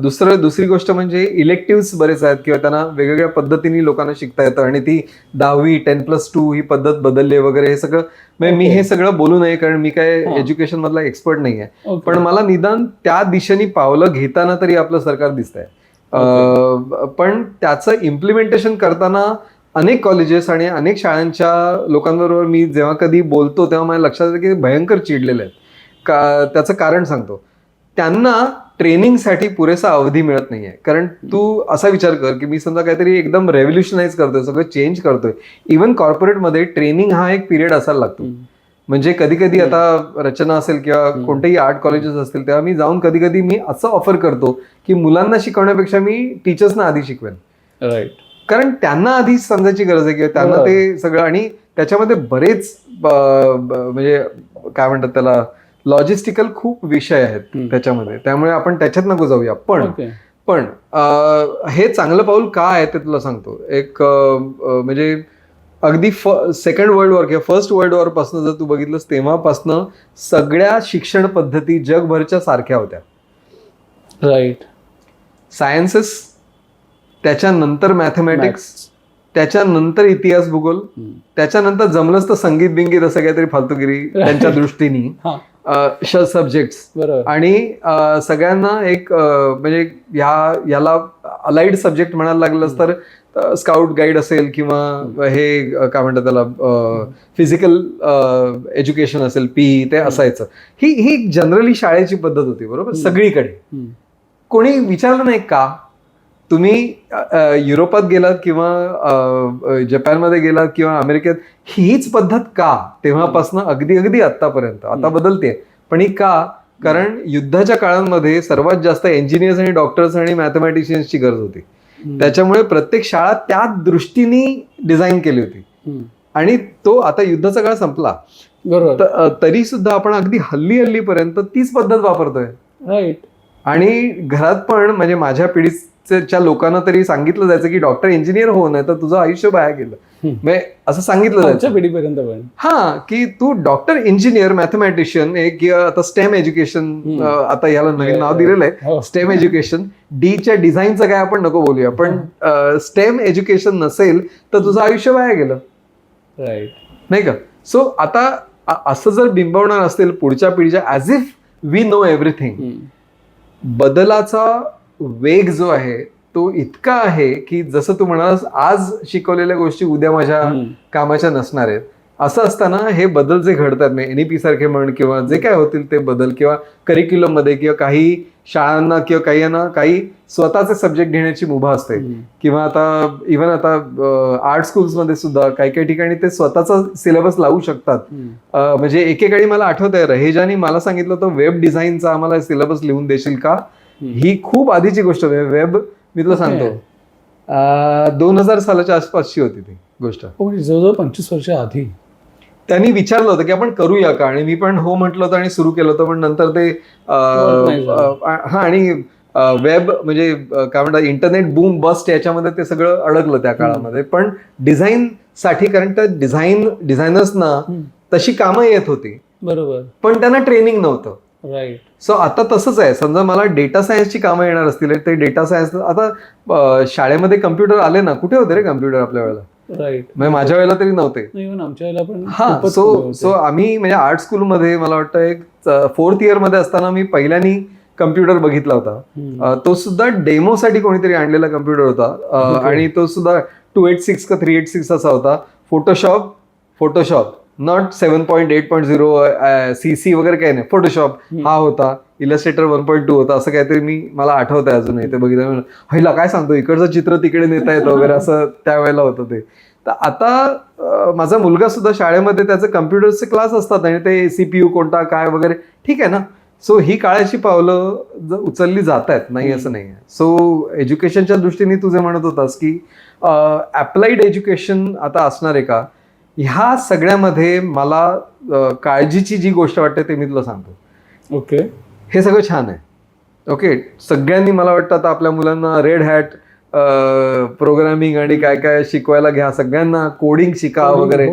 दुसरी गोष्ट म्हणजे इलेक्टिव्ह बरेच आहेत किंवा त्यांना वेगवेगळ्या पद्धतीने लोकांना शिकता येतं आणि ती 10वी 10+2 ही पद्धत बदलली वगैरे हे सगळं. मी हे सगळं बोलू नये कारण मी काय एज्युकेशन मधला एक्सपर्ट नाही आहे, पण मला निदान त्या दिशेने पावलं घेताना तरी आपलं सरकार दिसतंय. पण त्याचं इम्प्लिमेंटेशन करताना अनेक कॉलेजेस आणि अनेक शाळांच्या लोकांबरोबर मी जेव्हा कधी बोलतो तेव्हा माझ्या लक्षात येतं की भयंकर चिडलेले आहेत. त्याचं कारण सांगतो. त्यांना ट्रेनिंगसाठी पुरेसा अवधी मिळत नाहीये. कारण तू असा विचार कर की मी समजा काहीतरी एकदम रेव्होल्युशनाइज करतोय, सगळं चेंज करतोय. इव्हन कॉर्पोरेटमध्ये ट्रेनिंग हा एक पिरियड असायला लागतो. म्हणजे कधी कधी आता रचना असेल किंवा कोणतेही आर्ट कॉलेजेस असतील तेव्हा मी जाऊन कधी कधी मी असं ऑफर करतो की मुलांना शिकवण्यापेक्षा मी टीचर्सना आधी शिकवेन. राईट. कारण त्यांना आधी समजायची गरज आहे किंवा त्यांना ते सगळं. आणि त्याच्यामध्ये बरेच म्हणजे काय म्हणतात त्याला लॉजिस्टिकल खूप विषय आहेत त्याच्यामध्ये, त्यामुळे आपण त्याच्यात नको जाऊया. पण हे चांगलं पाऊल का आहे ते तुला सांगतो. एक म्हणजे अगदी सेकंड वर्ल्ड वॉर किंवा फर्स्ट वर्ल्ड वॉर पासून जर तू बघितलंस तेव्हापासनं सगळ्या शिक्षण पद्धती जगभरच्या सारख्या होत्या. राईट. सायन्सेस, त्याच्यानंतर मॅथमॅटिक्स, त्याच्यानंतर इतिहास भूगोल, त्याच्यानंतर जमलंच तर संगीत बिंगीत असं काहीतरी फालतूगिरी त्यांच्या दृष्टीने सब्जेक्ट्स. आणि सगळ्यांना एक म्हणजे याला अलाइड सब्जेक्ट म्हणायला लागलंच तर स्काउट गाईड असेल किंवा हे काय म्हणतात त्याला फिजिकल एज्युकेशन असेल PE ते असायचं. ही जनरली शाळेची पद्धत होती. बरोबर. सगळीकडे कोणी विचारलं नाही का? तुम्ही युरोपात गेलात किंवा जपानमध्ये गेलात किंवा अमेरिकेत, हीच पद्धत का तेव्हापासून अगदी अगदी आतापर्यंत, आता बदलते पण ही का? कारण युद्धाच्या काळांमध्ये सर्वात जास्त इंजिनियर्स आणि डॉक्टर्स आणि मॅथमॅटिशियन्सची गरज होती. त्याच्यामुळे प्रत्येक शाळा त्या दृष्टीने डिझाईन केली होती. आणि तो आता युद्धाचा काळ संपला, बरोबर, तरी सुद्धा आपण अगदी हल्लीपर्यंत तीच पद्धत वापरतोय. राईट. आणि घरात पण म्हणजे माझ्या पिढीच्या लोकांना तरी सांगितलं जायचं की डॉक्टर इंजिनियर हो, नाही तर तुझं आयुष्य बाहेर गेलं. म्हणजे असं सांगितलं जायचं पिढीपर्यंत पण, हा, की तू डॉक्टर, इंजिनियर, मॅथमॅटिशियन किंवा आता स्टेम एज्युकेशन, आता याला नवीन नाव दिलेलं आहे स्टेम एज्युकेशन. डीच्या डिझाईनचं काय आपण नको बोलूया, पण स्टेम एज्युकेशन नसेल तर तुझं आयुष्य बाहेर गेलं, राईट, नाही का? सो आता असं जर बिंबवणार असतील पुढच्या पिढीच्या, as if we know everything, बदलाचा वेग जो आहे तो इतका आहे की जसं तू म्हणालास आज शिकवलेल्या गोष्टी उद्या माझ्या कामाच्या नसणार आहेत. असं असताना हे बदल जे घडतात, NEP सारखे म्हण किंवा जे काय होतील ते बदल, किंवा करिक्युलम मध्ये किंवा काही शाळांना किंवा काही स्वतःचे सब्जेक्ट घेण्याची मुभा असते, किंवा आता इव्हन आता आर्ट स्कूल्समध्ये सुद्धा काही ठिकाणी ते स्वतःचा सिलेबस लावू शकतात. म्हणजे एकेकाळी मला आठवत आहे रहेजानी मला सांगितलं होतं वेब डिझाईनचा आम्हाला सिलेबस लिहून देशील का. ही खूप आधीची गोष्ट आहे. वेब मी तुला सांगतो 2000 सालाच्या आसपासची होती ती गोष्ट, जवळजवळ 25 वर्ष आधी. त्यांनी विचारलं होतं की आपण करूया का, आणि मी पण हो म्हटलं होतं आणि सुरू केलं होतं. पण नंतर ते हा, आणि वेब म्हणजे काय म्हणतात इंटरनेट बूम बस्ट याच्यामध्ये ते सगळं अडकलं त्या काळामध्ये. पण डिझाईन साठी, कारण त्या डिझायनर्सना तशी कामं येत होती, बरोबर, पण त्यांना ट्रेनिंग नव्हतं. राईट. सो आता तसंच आहे. समजा मला डेटा सायन्सची कामं येणार असतील, ते डेटा सायन्स आता शाळेमध्ये कम्प्युटर आले ना, कुठे होते रे कम्प्युटर आपल्या वेळेला? राईट. म्हणजे माझ्या वेळेला तरी नव्हते. आमच्या वेळेला पण. हा, सो आम्ही म्हणजे आर्ट स्कूलमध्ये मला वाटतं एक 4th इयर मध्ये असताना मी पहिल्यानी कम्प्युटर बघितला होता. तो सुद्धा डेमोसाठी कोणीतरी आणलेला कम्प्युटर होता, आणि तो सुद्धा 286 का 386 असा होता. फोटोशॉप नॉट 7.8.0 CC वगैरे काही नाही, फोटोशॉप हा होता. इलस्ट्रेटर 1.2 होता, असं काहीतरी मला आठवत आहे अजूनही. ते बघितलं, हिला काय सांगतो इकडचं चित्र तिकडे नेता येतं वगैरे, असं त्यावेळेला होतं ते. तर आता माझा मुलगा सुद्धा शाळेमध्ये त्याचे कम्प्युटरचे क्लास असतात, आणि ते CPU कोणता काय वगैरे, ठीक आहे ना. सो ही काळाची पावलं उचलली जात आहेत, नाही असं नाही आहे. सो एज्युकेशनच्या दृष्टीने तुझे म्हणत होतास की अप्लाइड एज्युकेशन आता असणार आहे का, ह्या सगळ्यामध्ये मला काळजीची जी गोष्ट वाटते ते मी तुला सांगतो. ओके, हे सगळं छान आहे. ओके, सगळ्यांनी मला वाटतं आता आपल्या मुलांना रेड हॅट प्रोग्रामिंग आणि काय काय शिकवायला घ्या, सगळ्यांना कोडिंग शिका वगैरे.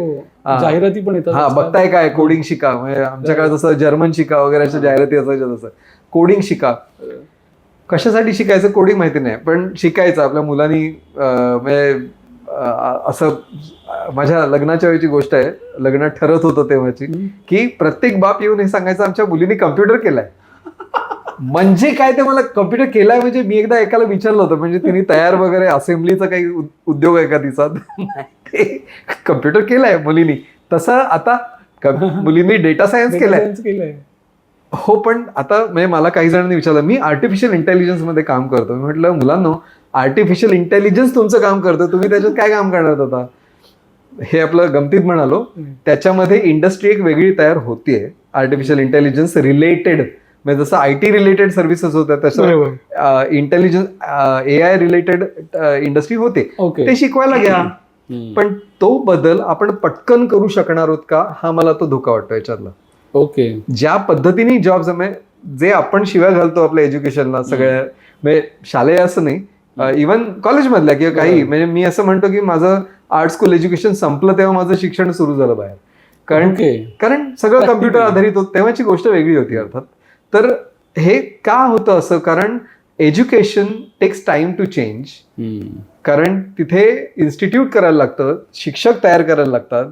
जाहिराती पण येतात. हा, बघताय काय, कोडिंग शिका. म्हणजे आमच्या काळात जसं जर्मन शिका वगैरे अशा जाहिराती असायच्या, तसं कोडिंग शिका. कशासाठी शिकायचं कोडिंग माहिती नाही, पण शिकायचं आपल्या मुलांनी. म्हणजे असं माझ्या लग्नाच्या वेळची गोष्ट आहे, लग्नात ठरत होतं तेव्हाची, की प्रत्येक बाप येऊन हे सांगायचं आमच्या मुलीने कम्प्युटर केलाय. म्हणजे काय ते मला कम्प्युटर केलाय म्हणजे, मी एकदा एकाला विचारलं होतं, म्हणजे तिने तयार वगैरे असेंब्लीचा काही उद्योग आहे का तिचा, कम्प्युटर केलाय मुलीनी. तसं आता मुलींनी डेटा सायन्स केलाय. हो, पण आता म्हणजे मला काही जणांनी विचारलं, मी आर्टिफिशियल इंटेलिजन्स मध्ये काम करतो. मी म्हटलं मुलांनो, आर्टिफिशियल इंटेलिजन्स तुमचं काम करतं, तुम्ही त्याच्यात काय काम करणार होता? हे आपलं गमतीत म्हणालो. त्याच्यामध्ये इंडस्ट्री एक वेगळी तयार होतीये आर्टिफिशियल इंटेलिजन्स रिलेटेड. म्हणजे जसं IT रिलेटेड सर्व्हिसेस होत्या, तसं इंटेलिजन्स AI रिलेटेड इंडस्ट्री होते. ते शिकवायला घ्या. पण तो बदल आपण पटकन करू शकणार आहोत का, हा मला तो धोका वाटतो याच्यातला. ओके, ज्या पद्धतीने जॉब्स, जे आपण शिव्या घालतो आपल्या एज्युकेशनला सगळ्या, म्हणजे शालेय असं नाही, इव्हन कॉलेजमधल्या किंवा काही, म्हणजे मी असं म्हणतो की माझं आर्ट स्कूल एज्युकेशन संपलं तेव्हा माझं शिक्षण सुरू झालं बाहेर. कारण सगळं कम्प्युटर आधारित होतं, तेव्हाची गोष्ट वेगळी होती अर्थात. तर हे का होतं असं, कारण education takes time to change. कारण तिथे इन्स्टिट्यूट करायला लागतं, शिक्षक तयार करायला लागतात,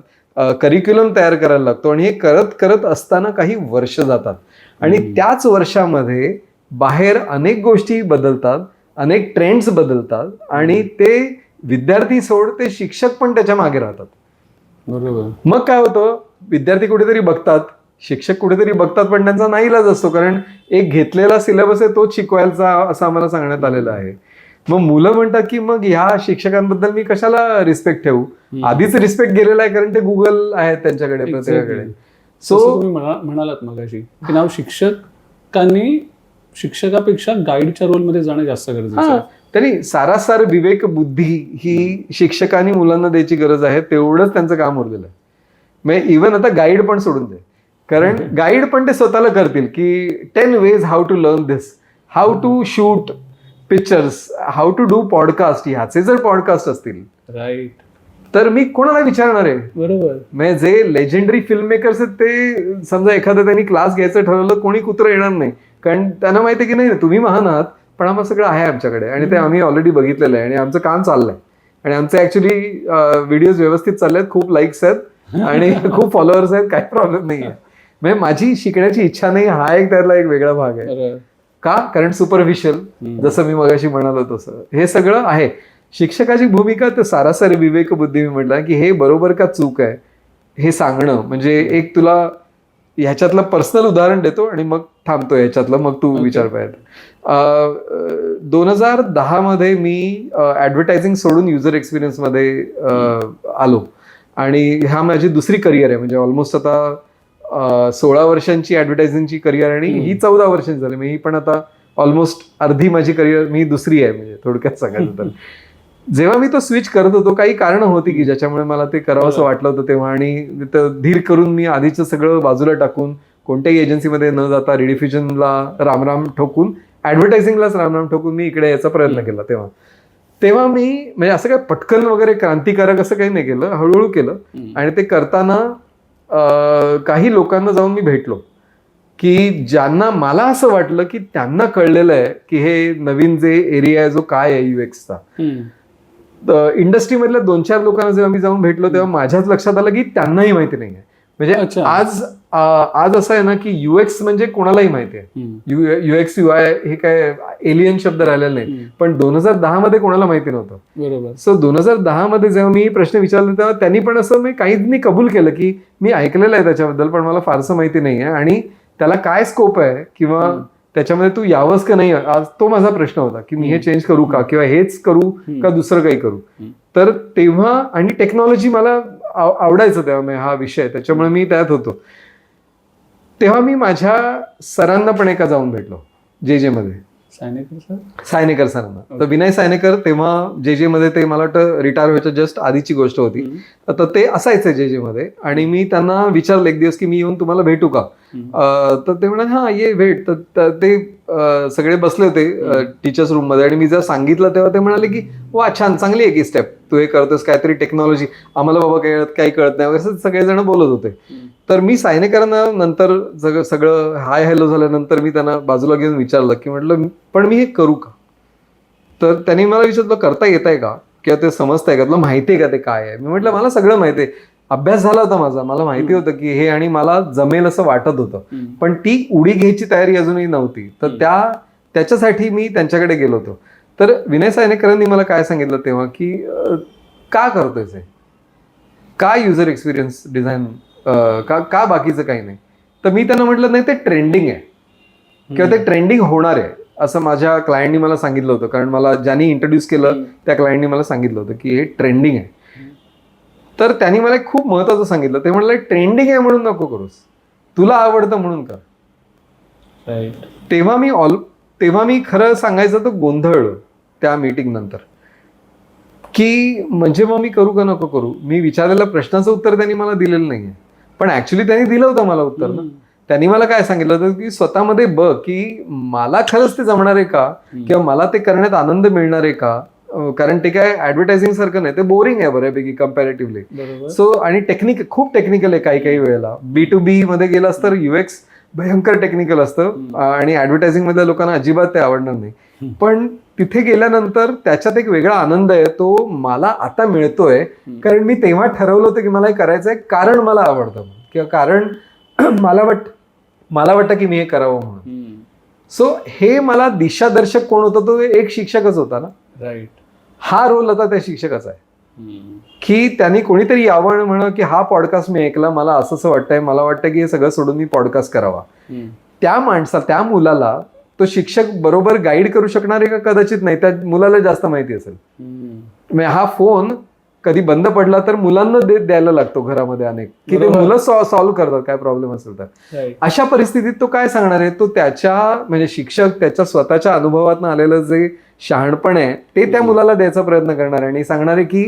करिक्युलम तयार करायला लागतो, आणि हे करत करत असताना काही वर्ष जातात. आणि त्याच वर्षामध्ये बाहेर अनेक गोष्टी बदलतात, अनेक ट्रेंड्स बदलतात, आणि ते विद्यार्थी सोड ते शिक्षक पण त्याच्या मागे राहतात. बरोबर. मग काय होतं, विद्यार्थी कुठेतरी बघतात, शिक्षक कुठेतरी बघतात, पण त्यांचा नाईलाज असतो, कारण एक घेतलेला सिलेबस आहे तोच शिकवायचा असं आम्हाला सांगण्यात आलेलं आहे. मग मुलं म्हणतात की मग ह्या शिक्षकांबद्दल मी कशाला रिस्पेक्ट ठेवू. आधीच रिस्पेक्ट गेलेला आहे, कारण ते गुगल आहे त्यांच्याकडे, प्रत्येकाकडे. सो तुम्ही म्हणालात मगाशी की नाव शिक्षकांनी शिक्षकापेक्षा गाईडच्या रोलमध्ये जाणं जास्त गरजेचं आहे. त्यांनी सारासार विवेक बुद्धी ही शिक्षकांनी मुलांना द्यायची गरज आहे, तेवढंच त्यांचं काम उरलेलं आहे. म्हणजे इव्हन आता गाईड पण सोडून दे, कारण गाईड पण ते स्वतःला करतील की 10 ways how to learn this, how to shoot pictures, how to do podcast. ह्याचे जर पॉडकास्ट असतील राईट तर मी कोणाला विचारणार आहे. बरोबर. म्हणजे जे लेजेंडरी फिल्म मेकर्स आहेत ते समजा एखादं त्यांनी क्लास घ्यायचं ठरवलं, कोणी कुत्रं येणार नाही, कारण त्यांना माहिती आहे की नाही तुम्ही महान आहात पण आम्हाला सगळं आहे आमच्याकडे आणि ते आम्ही ऑलरेडी बघितलेलं आहे आणि आमचं काम चाललंय आणि आमचे ऍक्च्युली व्हिडिओज व्यवस्थित चाललेत, खूप लाईक्स आहेत आणि खूप फॉलोअर्स आहेत, काही प्रॉब्लेम नाही आहे. म्हणजे माझी शिकण्याची इच्छा नाही, हा एक त्यातला एक वेगळा भाग आहे. का? कारण सुपरफिशियल, जसं मी मगाशी म्हणालो तसं हे सगळं आहे. शिक्षकाची भूमिका तर सारासार विवेक बुद्धी, मी म्हटलं की हे बरोबर का चूक आहे हे सांगणं. म्हणजे एक तुला ह्याच्यातलं पर्सनल उदाहरण देतो आणि मग थांबतो ह्याच्यातलं, मग तू विचार पाहिजे. 2010 मध्ये मी ऍडव्हर्टायझिंग सोडून युजर एक्सपिरियन्स मध्ये आलो आणि ह्या माझी दुसरी करिअर आहे. म्हणजे ऑलमोस्ट आता 16 वर्षांची ऍडव्हर्टायझिंगची करिअर आणि ही 14 वर्षांची झाली. मी पण आता ऑलमोस्ट अर्धी माझी करिअर मी दुसरी आहे, म्हणजे थोडक्यात सांगायचं तर. जेव्हा मी तो स्विच करत होतो, काही कारणं होती की ज्याच्यामुळे मला ते करावं असं वाटलं होतं तेव्हा, आणि धीर करून मी आधीचं सगळं बाजूला टाकून कोणत्याही एजन्सीमध्ये न जाता रेडिफ्युजनला रामराम ठोकून, ऍडव्हर्टायझिंगलाच रामराम ठोकून मी इकडे याचा प्रयत्न केला. तेव्हा मी म्हणजे असं काय पटकन वगैरे क्रांतिकारक असं काही नाही केलं, हळूहळू केलं. आणि ते करताना काही लोकांना जाऊन मी भेटलो की ज्यांना मला असं वाटलं की त्यांना कळलेलं आहे की हे नवीन जे एरिया आहे जो काय आहे युएक्सचा. इंडस्ट्रीमधल्या 2-4 लोकांना जेव्हा मी जाऊन भेटलो तेव्हा माझ्याच लक्षात आलं की त्यांनाही माहिती नाही आहे. म्हणजे आज असं आहे ना की युएक्स म्हणजे कोणालाही माहिती आहे. युएक्स युआय हे काय एलियन शब्द राहिलेला नाही, पण 2010 मध्ये कोणाला माहिती नव्हतं. बरोबर. सो 2010 मध्ये जेव्हा मी प्रश्न विचारले तेव्हा त्यांनी पण असं काहींनी कबूल केलं की मी ऐकलेलं आहे त्याच्याबद्दल, पण मला फारसं माहिती नाही आहे आणि त्याला काय स्कोप आहे किंवा त्याच्यामध्ये तू यावंस का नाही. आज तो माझा प्रश्न होता की मी हे चेंज करू का किंवा हेच करू का दुसरं काही करू. तर तेव्हा आणि टेक्नॉलॉजी मला आवडायचं तेव्हा हा विषय, त्याच्यामुळे मी त्यात होतो. तेव्हा मी माझ्या सरांना पण एका जाऊन भेटलो जे मध्ये, सायनेकर सरांना. तर विनय सायनेकर तेव्हा जे मध्ये, ते मला वाटतं रिटायर व्हायच्या जस्ट आधीची गोष्ट होती. तर ते असायचे जे मध्ये, आणि मी त्यांना विचारलं एक दिवस की मी येऊन तुम्हाला भेटू का. तर ते म्हणाले हा ये भेट. तर ते सगळे बसले होते टीचर्स रूम मध्ये आणि मी जर सांगितलं तेव्हा ते म्हणाले की वा छान, चांगली आहे की स्टेप, तू हे करतोस काहीतरी टेक्नॉलॉजी, आम्हाला बाबा काही कळत नाही वगैरे सगळेजण बोलत होते. तर मी सायनेकरांना नंतर सगळं हाय हॅलो झाल्यानंतर मी त्यांना बाजूला घेऊन विचारलं की म्हटलं पण मी हे करू का. तर त्यांनी मला विचारलं करता येत आहे का किंवा ते समजतंय का, तुला माहिती आहे का ते काय आहे. मी म्हटलं मला सगळं माहिती आहे, अभ्यास झाला होता माझा, मला माहिती होतं की हे, आणि मला जमेल असं वाटत होतं, पण ती उडी घ्यायची तयारी अजूनही नव्हती. तर त्याच्यासाठी मी त्यांच्याकडे गेलो होतो. तर विनय सायनेकरांनी मला काय सांगितलं तेव्हा की का करतोयस हे, का युजर एक्सपिरियन्स डिझाईन, का बाकीचं काही नाही. तर मी त्यांना म्हटलं नाही ते ट्रेंडिंग आहे किंवा ते ट्रेंडिंग होणार आहे असं माझ्या क्लायंटनी मला सांगितलं होतं. कारण मला ज्यांनी इंट्रोड्यूस केलं त्या क्लायंटनी मला सांगितलं होतं की हे ट्रेंडिंग आहे. तर त्यांनी मला एक खूप महत्वाचं सांगितलं. ते म्हटलं ट्रेंडिंग आहे म्हणून नको करूस, तुला आवडतं म्हणून कर. तेव्हा मी खरं सांगायचं तर गोंधळलो त्या मीटिंग नंतर की म्हणजे मग मी करू का नको करू. मी विचारलेल्या प्रश्नाचं उत्तर त्यांनी मला दिलेलं नाहीये, पण ऍक्च्युली त्यांनी दिलं होतं मला उत्तर ना. त्यांनी मला काय सांगितलं होतं की स्वतःमध्ये बघ की मला खरंच ते जमणार आहे का किंवा मला ते करण्यात आनंद मिळणार आहे का. कारण ते काय ऍडव्हर्टायझिंग सारखं नाही, ते बोरिंग आहे बऱ्यापैकी कम्पॅरेटिव्हली. सो आणि खूप टेक्निकल आहे काही वेळेला. B2B मध्ये गेलास तर UX भयंकर टेक्निकल असतं आणि ऍडव्हर्टायझिंग मधल्या लोकांना अजिबात ते आवडणार नाही. पण तिथे गेल्यानंतर त्याच्यात एक वेगळा आनंद आहे, तो मला आता मिळतोय. कारण मी तेव्हा ठरवलं होतं की मला हे करायचंय कारण मला आवडतं किंवा कारण मला वाटतं की मी हे करावं म्हणून. सो हे मला दिशादर्शक कोण होतं, तो एक शिक्षकच होता ना. राईट. हा रोल आता त्या शिक्षकाचा आहे की त्यांनी कोणीतरी यावं आणि म्हणा की हा पॉडकास्ट मी ऐकला, मला असं वाटतंय, मला वाटतं की हे सगळं सोडून मी पॉडकास्ट करावा. त्या मुलाला तो शिक्षक बरोबर गाईड करू शकणार आहे का? कदाचित नाही. त्या मुलाला जास्त माहिती असेल. म्हणजे हा फोन कधी बंद पडला तर मुलांना द्यायला लागतो घरामध्ये अनेक, की ते मुलं सॉल्व्ह करतात काय प्रॉब्लेम असेल तर. अशा परिस्थितीत तो काय सांगणार आहे? तो त्याच्या म्हणजे शिक्षक त्याच्या स्वतःच्या अनुभवातून आलेलं जे शहाणपण आहे ते त्या मुलाला द्यायचा प्रयत्न करणार आहे आणि सांगणार आहे की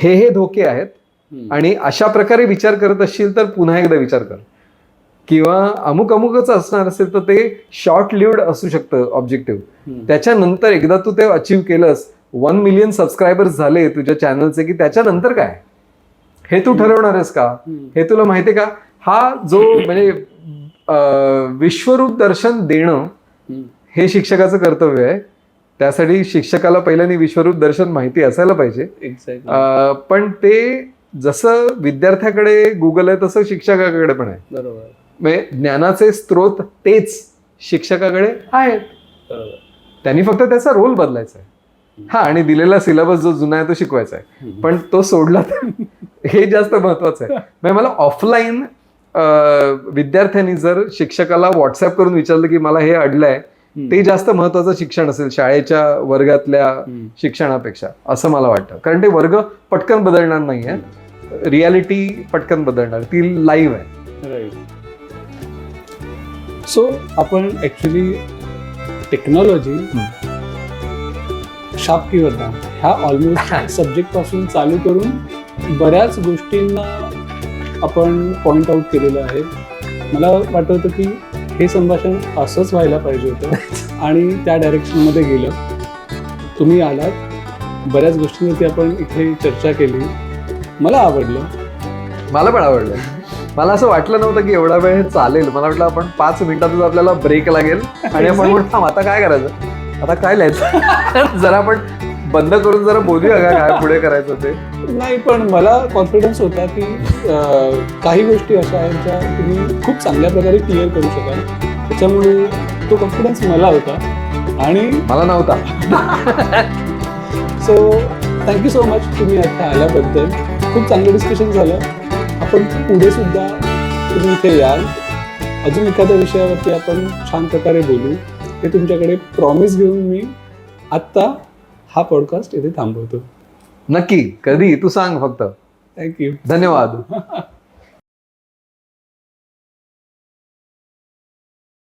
हे धोके आहेत आणि अशा प्रकारे विचार करत असशील तर पुन्हा एकदा विचार कर, किंवा अमुकच असणार असेल तर ते शॉर्ट लिव्ड असू शकतं ऑब्जेक्टिव्ह. त्याच्यानंतर एकदा तू ते अचीव्ह केलंस, 1 मिलियन सबस्क्रायबर्स झाले तुझ्या चॅनलचे, की त्याच्यानंतर काय हे तू ठरवणार आहेस का? हे तुला माहितीये का? हा जो म्हणजे विश्वरूप दर्शन देणं हे शिक्षकाचं कर्तव्य आहे. त्यासाठी शिक्षकाला पहिल्यांदा विश्वरूप दर्शन माहिती असायला पाहिजे. पण ते जसं विद्यार्थ्याकडे गुगल आहे तसं शिक्षकाकडे पण आहे. बरोबर. म्हणजे ज्ञानाचे स्रोत तेच शिक्षकाकडे आहेत. त्यांनी फक्त त्याचा रोल बदलायचा आहे. हा, आणि दिलेला सिलेबस जो जुना आहे तो शिकवायचा आहे, पण तो सोडला तर हे जास्त महत्वाचं आहे. म्हणजे मला ऑफलाईन विद्यार्थ्यांनी जर शिक्षकाला व्हॉट्सअप करून विचारलं की मला हे अडलंय, ते जास्त महत्वाचं शिक्षण असेल शाळेच्या वर्गातल्या शिक्षणापेक्षा, असं मला वाटतं. कारण ते वर्ग पटकन बदलणार नाही आहे, रियालिटी पटकन बदलणार, ती लाईव्ह आहे. सो आपण ऍक्च्युली टेक्नॉलॉजी शापकीवरता ह्या ऑलमोस्ट सब्जेक्ट पासून चालू करून बऱ्याच गोष्टींना आपण पॉइंट आउट केलेलं आहे. मला वाटत होतं की हे संभाषण असंच व्हायला पाहिजे होतं आणि त्या डायरेक्शनमध्ये गेलं. तुम्ही आलात, बऱ्याच गोष्टींवरती आपण इथे चर्चा केली. मला आवडलं. मला पण आवडलं. मला असं वाटलं नव्हतं की एवढा वेळ चालेल. मला वाटलं आपण 5 मिनिटातच आपल्याला ब्रेक लागेल आणि आपण म्हणतो आता काय करायचं, आता काय लिहायचं, जरा आपण बंद करून जरा बोलूया का काय पुढे करायचं ते. नाही, पण मला कॉन्फिडन्स होता की काही गोष्टी अशा आहेत ज्या तुम्ही खूप चांगल्या प्रकारे क्लिअर करू शकाल. त्याच्यामुळे तो कॉन्फिडन्स मला होता आणि मला नव्हता. सो थँक्यू सो मच तुम्ही आता आल्याबद्दल. खूप चांगलं डिस्कशन झालं. आपण पुढे सुद्धा तुम्ही इथे याल, अजून एखाद्या विषयावरती आपण छान प्रकारे बोलू. हे तुमच्याकडे प्रॉमिस घेऊन मी आत्ता हा पॉडकास्ट इथे थांबवतो. नक्की, कधी तू सांग फक्त. थँक्यू. धन्यवाद.